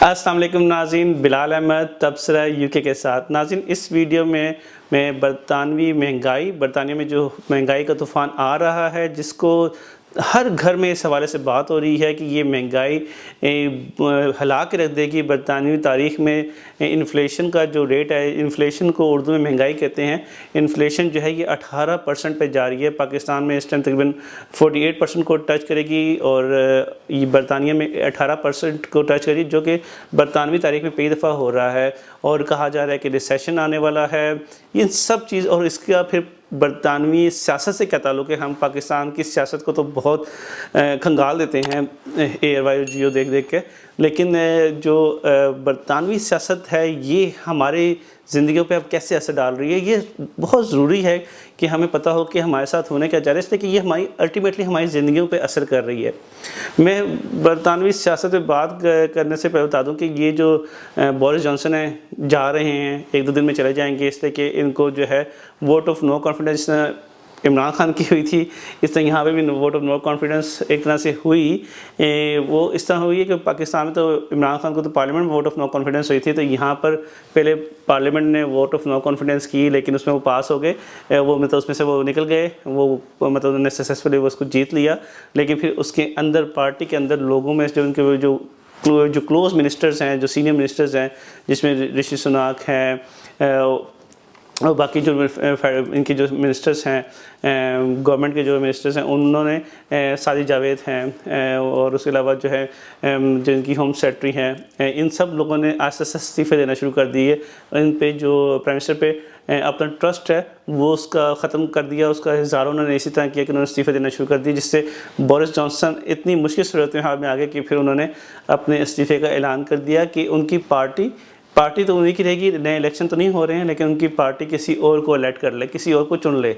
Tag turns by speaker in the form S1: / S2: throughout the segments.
S1: अस्सलाम वालेकुम नाज़रीन, बिलाल अहमद तबसरा यूके के साथ। नाज़रीन, इस वीडियो में मैं बरतानिया में जो महंगाई का तूफ़ान आ रहा है, जिसको हर घर में इस हवाले से बात हो रही है कि ये महंगाई हिला के रख देगी। बरतानवी तारीख़ में इन्फ्लेशन का जो रेट है, इन्फ्लेशन को उर्दू में महंगाई कहते हैं। इन्फ्लेशन जो है ये 18% पे जा रही है। पाकिस्तान में इस टाइम तकरीबन 48% को टच करेगी और ये बरतानिया में 18% को टच करेगी, जो कि बरतानवी तारीख़ में कई दफ़ा हो रहा है। और कहा जा रहा है कि रिसेशन आने वाला है। इन सब चीज़ और इसका फिर बरतानवी सियासत से क्या ताल्लुक़ है। हम पाकिस्तान की सियासत को तो बहुत खंगाल देते हैं एयर वाई जियो देख देख के, लेकिन जो बरतानवी सियासत है ये हमारी ज़िंदगियों पे अब कैसे असर डाल रही है, ये बहुत ज़रूरी है कि हमें पता हो कि हमारे साथ होने क्या जा रहा है, इसलिए कि ये हमारी अल्टीमेटली हमारी ज़िंदगियों पे असर कर रही है। मैं बरतानवी सियासत पे बात करने से पहले बता दूं कि ये जो बोरिस जॉनसन है जा रहे हैं, 1-2 दिन में चले जाएंगे, इसलिए कि इनको जो है vote of no confidence Imran Khan की हुई थी, इस तरह यहाँ पे भी वोट ऑफ नो कॉन्फिडेंस एक तरह से हुई। वो इस तरह हुई है कि पाकिस्तान में तो इमरान खान को तो पार्लियामेंट में वोट ऑफ नो कॉन्फिडेंस हुई थी, तो यहाँ पर पहले पार्लियामेंट ने वोट ऑफ नो कॉन्फिडेंस की, लेकिन उसमें वो पास हो गए। वो मतलब उसमें से वो निकल गए, वो मतलब उन्होंने सक्सेसफुली वो उसको जीत लिया। लेकिन फिर उसके अंदर पार्टी के अंदर लोगों में जो उनके जो क्लोज मिनिस्टर्स हैं, जो सीनियर मिनिस्टर्स हैं, जिसमें ऋषि सुनाक हैं और बाकी जो इनके जो मिनिस्टर्स हैं, गवर्नमेंट के जो मिनिस्टर्स हैं, उन्होंने साजिद जावेद हैं और उसके अलावा जो है जो इनकी होम सेक्रेटरी हैं, इन सब लोगों ने आस्ते आस्ते इस्तीफ़े देना शुरू कर दिए। इन पे जो प्राइम मिनिस्टर पे अपना ट्रस्ट है वो उसका ख़त्म कर दिया, उसका इज़हार उन्होंने इसी तरह किया कि उन्होंने इस्तीफ़े देना शुरू कर दिए, जिससे बोरिस जॉनसन इतनी मुश्किल सूरत में हाल में आ गए कि फिर उन्होंने अपने इस्तीफ़े का ऐलान कर दिया कि उनकी पार्टी तो उन्हीं की रहेगी। नए इलेक्शन तो नहीं हो रहे हैं, लेकिन उनकी पार्टी किसी और को इलेक्ट कर ले, किसी और को चुन ले।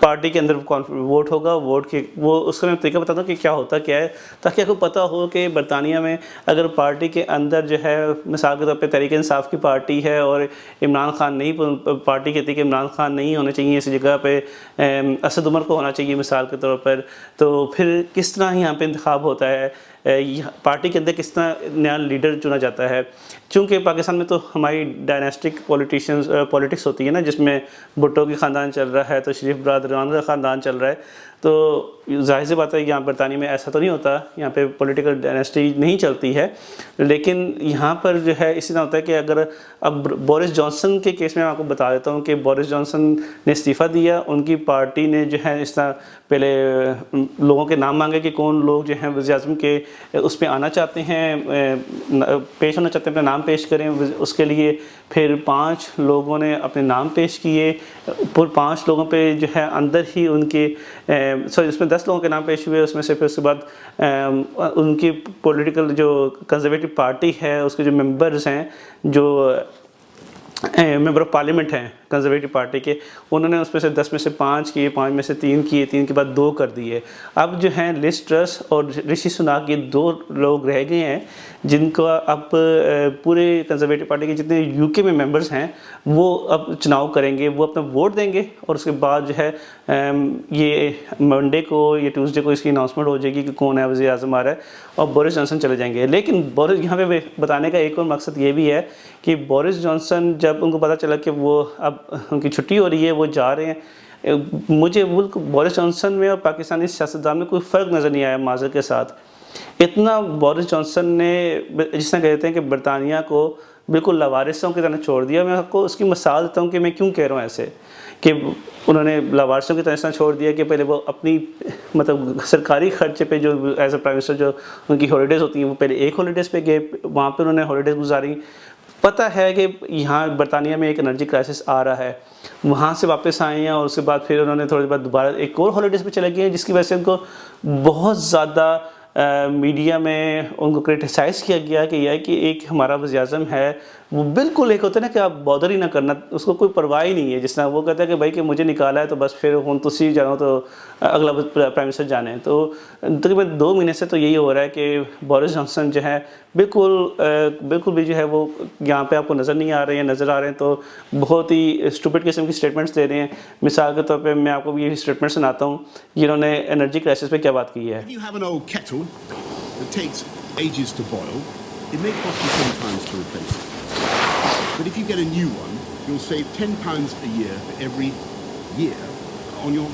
S1: पार्टी के अंदर वोट होगा, वोट के वो उसका मैं तरीका बताता हूँ कि क्या होता क्या है, ताकि आपको पता हो कि बरतानिया में अगर पार्टी के अंदर जो है, मिसाल के तौर पे तहरीक इंसाफ की पार्टी है और इमरान खान नहीं, पार्टी कहती है कि इमरान खान नहीं होने चाहिए इस जगह पर, असद उमर को होना चाहिए मिसाल के तौर पर, तो फिर किस तरह यहाँ पर इंतखाब होता है, पार्टी के अंदर किस तरह नया लीडर चुना जाता है। चूँकि पाकिस्तान में तो हमारी डायनेस्टिक पॉलिटिक्स होती है ना, जिसमें भुट्टो की ख़ानदान चल रहा है, तो शरीफ बरदरान का ख़ानदान चल रहा है, तो जाहिर सी बात है यहाँ बरतानिया में ऐसा तो नहीं होता, यहाँ पे पॉलिटिकल डायनेस्टी नहीं चलती है। लेकिन यहाँ पर जो है इसी तरह होता है कि अगर अब बोरिस जॉनसन के केस में मैं आपको बता देता हूँ कि बोरिस जॉनसन ने इस्तीफ़ा दिया, उनकी पार्टी ने जो है इस तरह पहले लोगों के नाम मांगे कि कौन लोग जो हैं वज़ीर-ए-आज़म के उस पर आना चाहते हैं, पेश होना चाहते हैं, अपना नाम पेश करें। उसके लिए फिर 5 लोगों ने अपने नाम पेश किए, पूरे 5 लोगों पे जो है अंदर ही उनके उसमें 10 लोगों के नाम पेश हुए। उसमें से फिर उसके बाद उनकी पॉलिटिकल जो कंजर्वेटिव पार्टी है उसके जो मेंबर्स हैं, जो मेंबर ऑफ पार्लियामेंट हैं कंजर्वेटिव पार्टी के, उन्होंने उसमें से 10 में से 5 किए, 5 में से 3 किए, 3 के बाद 2 कर दिए। अब जो हैं लिज ट्रस और ऋषि सुनाक, ये 2 लोग रह गए हैं जिनका अब पूरे कंजर्वेटिव पार्टी के जितने यूके में मेंबर्स हैं वो अब चुनाव करेंगे, वो अपना वोट देंगे और उसके बाद जो है ये मंडे को या ट्यूसडे को इसकी अनाउंसमेंट हो जाएगी कि कौन है वज़ीर आज़म आ रहा है और बोरिस जॉनसन चले जाएंगे। लेकिन बोरिस यहाँ पे बताने का एक और मकसद ये भी है कि बोरिस जॉनसन जब उनको पता चला कि वो अब उनकी छुट्टी हो रही है, वो जा रहे हैं, मुझे बिल्कुल बोरिस जॉनसन में और पाकिस्तानी सियासतदान में कोई फ़र्क नज़र नहीं आया माज़र के साथ। इतना बोरिस जॉनसन ने जिस तरह कहते हैं कि बरतानिया को बिल्कुल लवारिसों की तरह छोड़ दिया। मैं आपको उसकी मिसाल देता हूँ कि मैं क्यों कह रहा हूँ ऐसे, कि उन्होंने लवारिसों की तरह छोड़ दिया कि पहले वो अपनी मतलब सरकारी खर्चे पे जो एज ए प्राइम मिनिस्टर जो उनकी हॉलीडेज़ होती हैं, वो पहले एक हॉलीडेज़ पे गए, वहाँ पर उन्होंने हॉलीडेज़ गुजारी। पता है कि यहाँ बरतानिया में एक एनर्जी क्राइसिस आ रहा है, वहाँ से वापस आए हैं और उसके बाद फिर उन्होंने थोड़ी देर बाद दोबारा एक और हॉलीडेज़ पे चले गए हैं, जिसकी वजह से उनको बहुत ज़्यादा मीडिया में उनको क्रिटिसाइज़ किया गया कि यह कि एक हमारा वज़ीर-ए-आज़म है वो बिल्कुल एक होता है ना कि आप बॉदर ही ना करना, उसको कोई परवाह ही नहीं है। जिस तरह वो कहता है कि भाई कि मुझे निकाला है तो बस फिर हूँ तुसी जानो तो अगला प्राइम मिनिस्टर जाने। तो तकरीबन 2 महीने से तो यही हो रहा है कि बोरिस जॉनसन जो है बिल्कुल भी जो है वो यहाँ पे आपको नज़र नहीं आ रहे हैं, नज़र आ रहे हैं तो बहुत ही स्टूपिड किस्म की स्टेटमेंट्स दे रहे हैं। मिसाल के तौर पे मैं आपको ये स्टेटमेंट सुनाता हूँ, जिन्होंने एनर्जी क्राइसिस पे क्या बात की है।
S2: it may cost you £10 to replace it. But if you get a new one, you'll save £10 a year for every year on your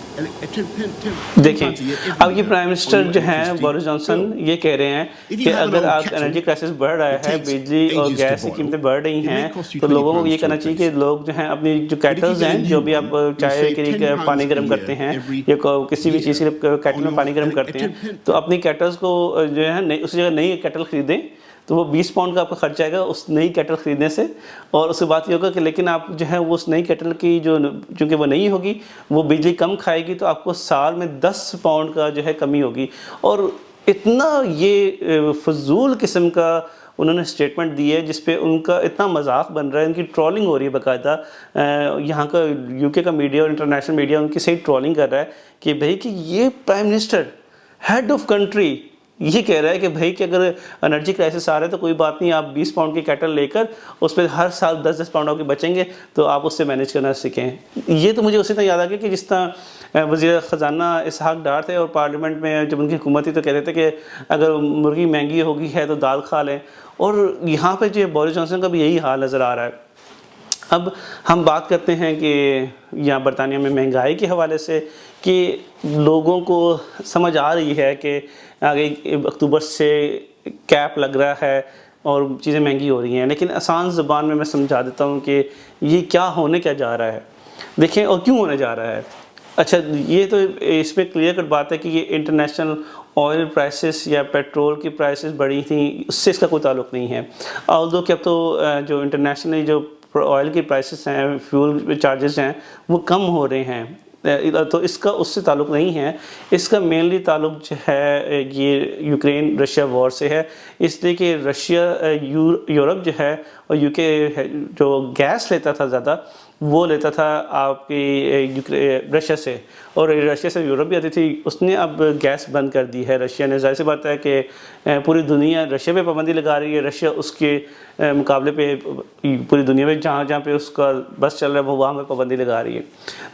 S1: देखिए अब ये प्राइम मिनिस्टर जो हैं बोरिस जॉनसन ये कह रहे हैं कि अगर आप एनर्जी क्राइसिस बढ़ रहा है, बिजली और गैस की कीमतें बढ़ रही हैं, तो लोगों को ये करना चाहिए कि लोग जो हैं अपनी जो केटल्स हैं, जो भी आप चाय के लिए पानी गर्म करते हैं या किसी भी चीज़ के लिए केटल में पानी गर्म करते हैं, तो अपनी केटल्स को जो है उसी जगह नई केटल खरीदें, तो वो 20 पाउंड का आपका खर्च आएगा उस नई केटल ख़रीदने से। और उसके बाद ये होगा कि लेकिन आप जो है वो उस नई केटल की जो चूँकि वो नई होगी वो बिजली कम खाएगी, तो आपको साल में 10 पाउंड का जो है कमी होगी। और इतना ये फजूल किस्म का उन्होंने स्टेटमेंट दी है जिस पे उनका इतना मजाक बन रहा है, उनकी ट्रोलिंग हो रही है बाकायदा। यहाँ का यूके का मीडिया और इंटरनेशनल मीडिया उनकी सही ट्रोलिंग कर रहा है कि भाई कि ये prime minister head of country ये कह रहा है कि भाई कि अगर एनर्जी क्राइसिस आ रहा है तो कोई बात नहीं, आप 20 पाउंड की केटल लेकर उस पर हर साल 10-10 पाउंड आपके बचेंगे, तो आप उससे मैनेज करना सीखें। ये तो मुझे उसी तरह याद आ गया कि जिस तरह वज़ीर ख़जाना इसहाक डार थे और पार्लियामेंट में जब उनकी हुकूमत थी तो कह रहे थे कि अगर मुर्गी महंगी होगी है तो दाल खा लें, और यहाँ पर जो बोरिस जॉनसन का भी यही हाल नज़र आ रहा है। अब हम बात करते हैं कि यहाँ बरतानिया में महंगाई के हवाले से कि लोगों को समझ आ रही है कि आगे अक्टूबर से कैप लग रहा है और चीज़ें महंगी हो रही हैं, लेकिन आसान ज़ुबान में मैं समझा देता हूँ कि ये क्या होने क्या जा रहा है, देखें, और क्यों होने जा रहा है। अच्छा, ये तो इसमें क्लियर कट बात है कि ये इंटरनेशनल ऑयल प्राइसेस या पेट्रोल की प्राइसेस बढ़ी थी, उससे इसका कोई ताल्लुक़ नहीं है। ऑल्दो कि अब तो जो इंटरनेशनली जो ऑयल की प्राइसेस हैं, फ्यूल चार्जेस हैं, वो कम हो रहे हैं, तो इसका उससे ताल्लुक़ नहीं है। इसका मेनली ताल्लुक़ जो है ये यूक्रेन रशिया वॉर से है, इसलिए कि रशिया यूरोप जो है और यूके जो गैस लेता था ज़्यादा वो लेता था आपकी रशिया से, और रशिया से यूरोप भी आती थी, उसने अब गैस बंद कर दी है रशिया ने। ज़ाहिर सी बात है कि पूरी दुनिया रशिया पे पाबंदी लगा रही है, रशिया उसके मुकाबले पे पूरी दुनिया में जहाँ जहाँ पे उसका बस चल रहा है वो वहाँ पे पाबंदी लगा रही है,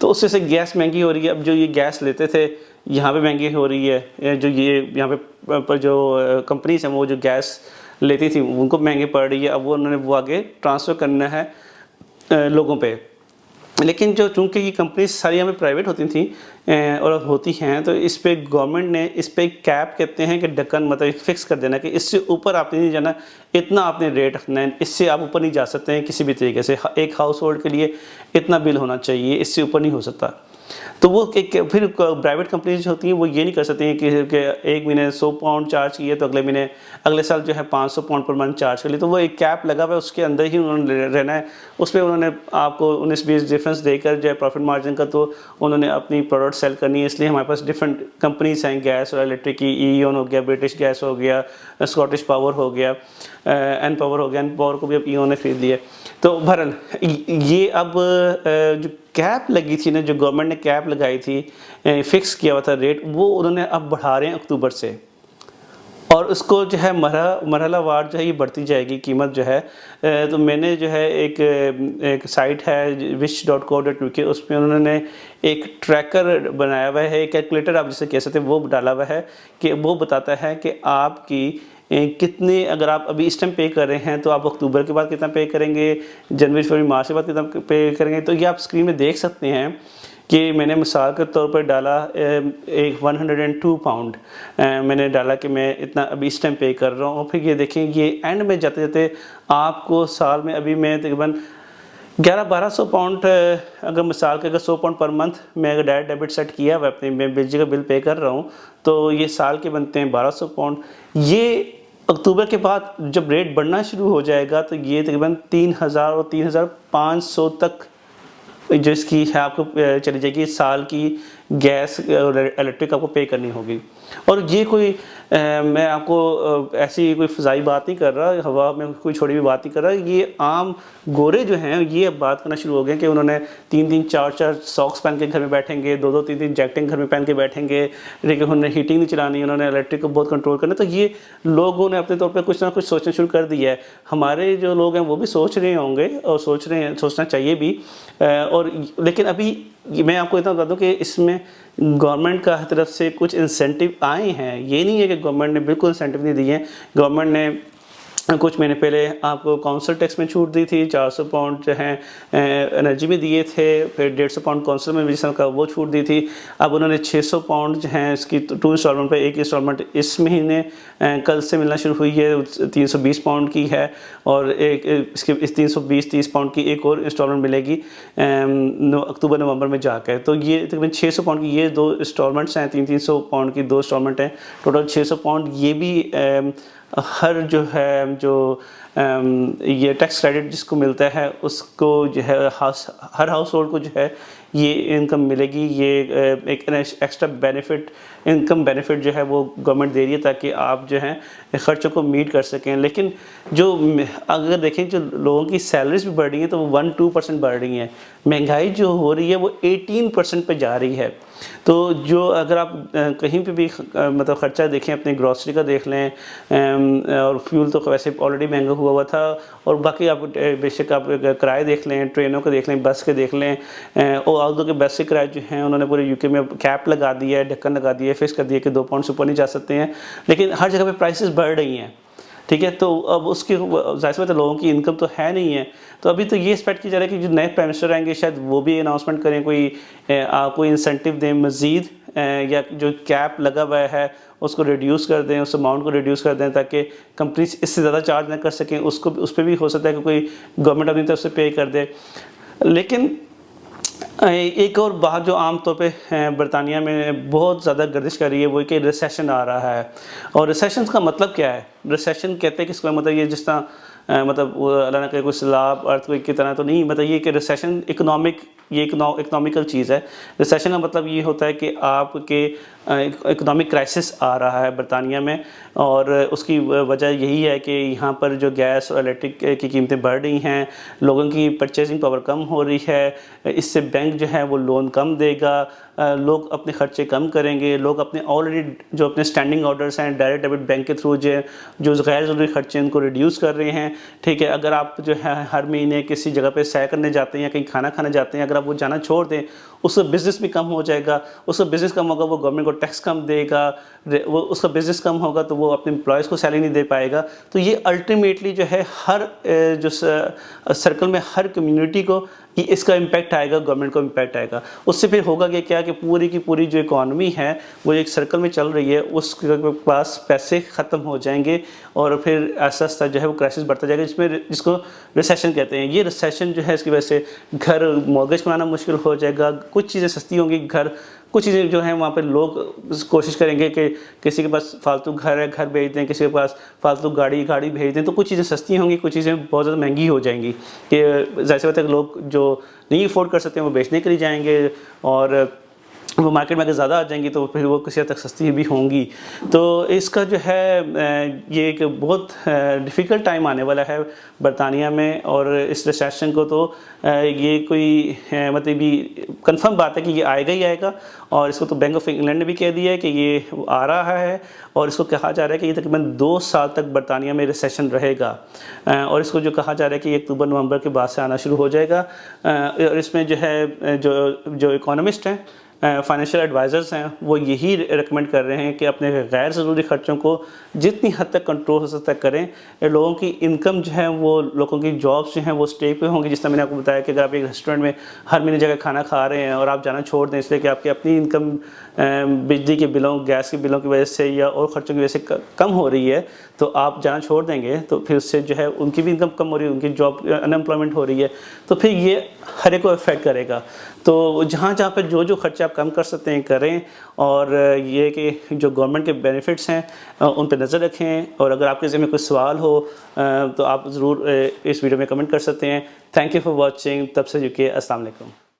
S1: तो उससे से गैस महंगी हो रही है। अब जो ये गैस लेते थे यहाँ पे महंगी हो रही है, जो ये यहाँ पे जो कंपनीज हैं वो जो गैस लेती थी उनको महंगी पड़ रही है, अब वो उन्होंने वो आगे ट्रांसफ़र करना है लोगों पे। लेकिन जो चूँकि ये कंपनी सारी हमें प्राइवेट होती थी और होती हैं, तो इस पे गवर्नमेंट ने इस पे कैप कहते हैं कि ढक्कन मतलब फिक्स कर देना कि इससे ऊपर आपने नहीं जाना, इतना आपने रेट रखना है, इससे आप ऊपर नहीं जा सकते हैं किसी भी तरीके से। एक हाउस होल्ड के लिए इतना बिल होना चाहिए, इससे ऊपर नहीं हो सकता। तो वो फिर प्राइवेट कंपनीज होती हैं वो ये नहीं कर सकती हैं कि एक महीने 100 पाउंड चार्ज किए तो अगले महीने अगले साल जो है 500 पाउंड पर मंथ चार्ज कर लिए, तो वो एक कैप लगा हुआ है, उसके अंदर ही उन्होंने रहना है। उस पर उन्होंने आपको 19-20 डिफरेंस देकर जो है प्रॉफिट मार्जिन का, तो उन्होंने अपनी प्रोडक्ट सेल करनी है। इसलिए हमारे पास डिफरेंट कंपनीज हैं, गैस और इलेक्ट्रिक की, ईओन हो गया, ब्रिटिश गैस हो गया, स्कॉटिश पावर हो गया, एन पावर हो गया, एन पावर को भी अब ईओन ने खरीद लिया। तो बहरहाल ये अब जो कैप लगी थी ना, जो गवर्नमेंट ने कैप लगाई थी, फिक्स किया हुआ था रेट, वो उन्होंने अब बढ़ा रहे हैं अक्टूबर से, और उसको जो है मरहलावार जो है ये बढ़ती जाएगी कीमत जो है। तो मैंने जो है एक साइट है wish.co.uk, उसमें उन्होंने एक ट्रैकर बनाया हुआ है, एक कैलकुलेटर आप जिसे कह सकते हैं वो डाला हुआ है कि वो बताता है कि आपकी कितने, अगर आप अभी इस टाइम पे कर रहे हैं तो आप अक्टूबर के बाद कितना पे करेंगे, जनवरी फरवरी मार्च के बाद कितना पे करेंगे। तो ये आप स्क्रीन में देख सकते हैं कि मैंने मिसाल के तौर पर डाला एक 102 पाउंड मैंने डाला कि मैं इतना अभी इस टाइम पे कर रहा हूँ। फिर ये देखें ये एंड में जाते जाते आपको साल में अभी मैं तकरीबन 1100-1200 पाउंड, अगर मिसाल के अगर 100 पाउंड पर मंथ मैं अगर डायरेक्ट डेबिट सेट किया हुआ अपने, मैं बिजली का बिल पे कर रहा हूँ, तो ये साल के बनते हैं 1200 पाउंड। ये अक्टूबर के बाद जब रेट बढ़ना शुरू हो जाएगा तो ये तकरीबन 3000 और 3500 तक जो इसकी है आपको चली जाएगी, साल की गैस और इलेक्ट्रिक आपको पे करनी होगी। और ये कोई मैं आपको ऐसी कोई फ़ज़ाई बात नहीं कर रहा, हवा में कोई छोड़ी हुई बात नहीं कर रहा, ये आम गोरे जो हैं ये अब बात करना शुरू हो गए कि उन्होंने 3-3 4-4 सॉक्स पहन के घर में बैठेंगे, 2-2 3-3 जैकेटें घर में पहन के बैठेंगे, लेकिन उन्होंने हीटिंग नहीं चलानी, उन्होंने इलेक्ट्रिक को बहुत कंट्रोल करना। तो ये लोगों ने अपने तौर पर कुछ ना कुछ सोचना शुरू कर दिया है। हमारे जो लोग हैं वो भी सोच रहे होंगे और सोचना चाहिए भी, और लेकिन अभी मैं आपको इतना बता दूं कि इसमें गवर्नमेंट का तरफ से कुछ इंसेंटिव आए हैं। ये नहीं है कि गवर्नमेंट ने बिल्कुल इंसेंटिव नहीं दिए हैं। गवर्नमेंट ने कुछ महीने पहले आपको काउंसिल टैक्स में छूट दी थी, 400 पाउंड जो है एनर्जी में दिए थे, फिर 150 पाउंड काउंसिल में जिस का वो छूट दी थी। अब उन्होंने 600 पाउंड जो है इसकी 2 इंस्टॉलमेंट पे, एक इंस्टॉलमेंट इस महीने कल से मिलना शुरू हुई है, 320 पाउंड की है, और एक इसके इस 320-30 पाउंड की एक और इंस्टॉलमेंट मिलेगी अक्टूबर नवंबर में जाकर। तो ये तकरीबन 600 पाउंड की ये 2 इंस्टॉलमेंट्स हैं, 300 पाउंड की 2 इंस्टॉलमेंट हैं, टोटल 600 पाउंड। ये भी हर जो है जो ये टैक्स क्रेडिट जिसको मिलता है उसको जो है हर हाउस होल्ड को जो है ये इनकम मिलेगी। ये एक एक्स्ट्रा बेनिफिट, इनकम बेनिफिट जो है वो गवर्नमेंट दे रही है ताकि आप जो है ख़र्चों को मीट कर सकें। लेकिन जो अगर देखें जो लोगों की सैलरीज भी बढ़ रही हैं तो वो 1-2% बढ़ रही हैं, महंगाई जो हो रही है वो 18% पे जा रही है। तो जो अगर आप कहीं पे भी मतलब ख़र्चा देखें, अपने ग्रॉसरी का देख लें, और फ्यूल तो वैसे ऑलरेडी महंगा हुआ था, और बाकी आप बेशक आप किराए देख लें, ट्रेनों के देख लें, बस के देख लें, और आउटडोर के बस के किराए जो हैं उन्होंने पूरे यूके में कैप लगा दिया है, ढक्कन लगा दिया है, फिक्स कर दिया कि 2 पाउंड से ऊपर नहीं जा सकते हैं। लेकिन हर जगह पे प्राइसेस बढ़ रही हैं, ठीक है। तो अब उसकी जाहिर सी बात है लोगों की इनकम तो है नहीं है। तो अभी तो ये एक्सपेक्ट किया जा रहा है कि जो नए प्राइम मिनिस्टर आएंगे शायद वो भी अनाउंसमेंट करें, कोई इंसेंटिव दें मज़ीद, या जो कैप लगा हुआ है उसको रिड्यूस कर दें, उस अमाउंट को रिड्यूस कर दें ताकि कंपनी इससे ज़्यादा चार्ज ना कर सकें। उस पर भी हो सकता है कि कोई गवर्नमेंट अपनी तरफ से पे कर दे। लेकिन एक और बात जो आम तौर पे बरतानिया में बहुत ज़्यादा गर्दिश कर रही है वो कि रिसेशन आ रहा है। और रिसेशन का मतलब क्या है? रिसेशन कहते हैं कि इसका मतलब ये जिस तरह मतलब अल्लाह ना करे कोई सैलाब अर्थक्वेक की तरह तो नहीं, मतलब ये कि रिसेशन इकोनॉमिकल चीज़ है। रिसेशन का मतलब ये होता है कि आपके इकोनॉमिक क्राइसिस आ रहा है बरतानिया में, और उसकी वजह यही है कि यहाँ पर जो गैस और इलेक्ट्रिक की कीमतें बढ़ रही हैं, लोगों की परचेजिंग पावर कम हो रही है, इससे बैंक जो है वो लोन कम देगा, लोग अपने खर्चे कम करेंगे, लोग अपने ऑलरेडी जो अपने स्टैंडिंग ऑर्डर्स हैं डायरेक्ट डेबिट बैंक के थ्रू जो गैर ज़रूरी खर्चे उनको रिड्यूस कर रहे हैं, ठीक है। अगर आप जो है हर महीने किसी जगह पे सैर करने जाते हैं या कहीं खाना खाने जाते हैं, अगर आप वो जाना छोड़ दें उसका बिज़नेस भी कम हो जाएगा, उसका बिज़नेस कम होगा वो गवर्नमेंट को टैक्स कम देगा, वो उसका बिज़नेस कम होगा तो वो अपने एम्प्लॉयज़ को सैलरी नहीं दे पाएगा। तो ये अल्टीमेटली जो है हर जो सर्कल में हर कम्युनिटी को इसका इम्पैक्ट आएगा, गवर्नमेंट को इम्पैक्ट आएगा। उससे फिर होगा कि क्या कि पूरी की पूरी जो इकॉनमी है वो एक सर्कल में चल रही है, उसके पास पैसे ख़त्म हो जाएंगे और फिर आस्ता आस्ता जो है वो क्राइसिस बढ़ता जाएगा, जिसको रिसेशन कहते हैं। ये रिसेशन जो है इसकी वजह से घर मॉर्गेज बनाना मुश्किल हो जाएगा, कुछ चीज़ें सस्ती होंगी, कुछ चीज़ें जो हैं वहाँ पे लोग कोशिश करेंगे कि किसी के पास फालतू घर है घर भेज दें, किसी के पास फालतू गाड़ी भेज दें, तो कुछ चीज़ें सस्ती होंगी, कुछ चीज़ें बहुत ज़्यादा महंगी हो जाएंगी। कि ज़ाहिर सी बात है लोग जो नहीं अफोर्ड कर सकते हैं वो बेचने के लिए जाएंगे, और वो मार्केट में अगर ज़्यादा आ जाएंगी तो फिर वो किसी हद तक सस्ती भी होंगी। तो इसका जो है ये एक बहुत डिफ़िकल्ट टाइम आने वाला है बरतानिया में, और इस रिसेशन को तो ये कोई मतलब भी कंफर्म बात है कि ये आएगा ही आएगा, और इसको तो बैंक ऑफ इंग्लैंड ने भी कह दिया है कि ये आ रहा है, और इसको कहा जा रहा है कि ये तकरीबन 2 साल तक बरतानिया में रिसेशन रहेगा, और इसको जो कहा जा रहा है कि ये अक्टूबर नवंबर के बाद से आना शुरू हो जाएगा। और इसमें जो है जो इकोनॉमिस्ट हैं, फाइनेंशियल एडवाइज़र्स हैं, वो यही रिकमेंड कर रहे हैं कि अपने गैर ज़रूरी ख़र्चों को जितनी हद तक कंट्रोल हो सकता है करें। लोगों की इनकम जो है वो, लोगों की जॉब्स जो हैं वो स्टे पे होंगी। जिस तरह मैंने आपको बताया कि अगर आप एक रेस्टोरेंट में हर महीने जगह खाना खा रहे हैं और आप जाना छोड़ दें इसलिए कि आपकी अपनी इनकम बिजली के बिलों, गैस के बिलों की वजह से या और ख़र्चों की वजह से कम हो रही है, तो आप जाना छोड़ देंगे तो फिर उससे जो है उनकी भी इनकम कम हो रही है, उनकी जॉब अनएम्प्लॉयमेंट हो रही है, तो फिर ये हर एक को अफेक्ट करेगा। तो जहाँ पर जो खर्चे आप कम कर सकते हैं करें, और ये कि जो गवर्नमेंट के बेनिफिट्स हैं उन पर नज़र रखें। और अगर आपके ज़हन में कोई सवाल हो तो आप ज़रूर इस वीडियो में कमेंट कर सकते हैं। Thank you for watching. तब से यूके। अस्सलाम वालेकुम।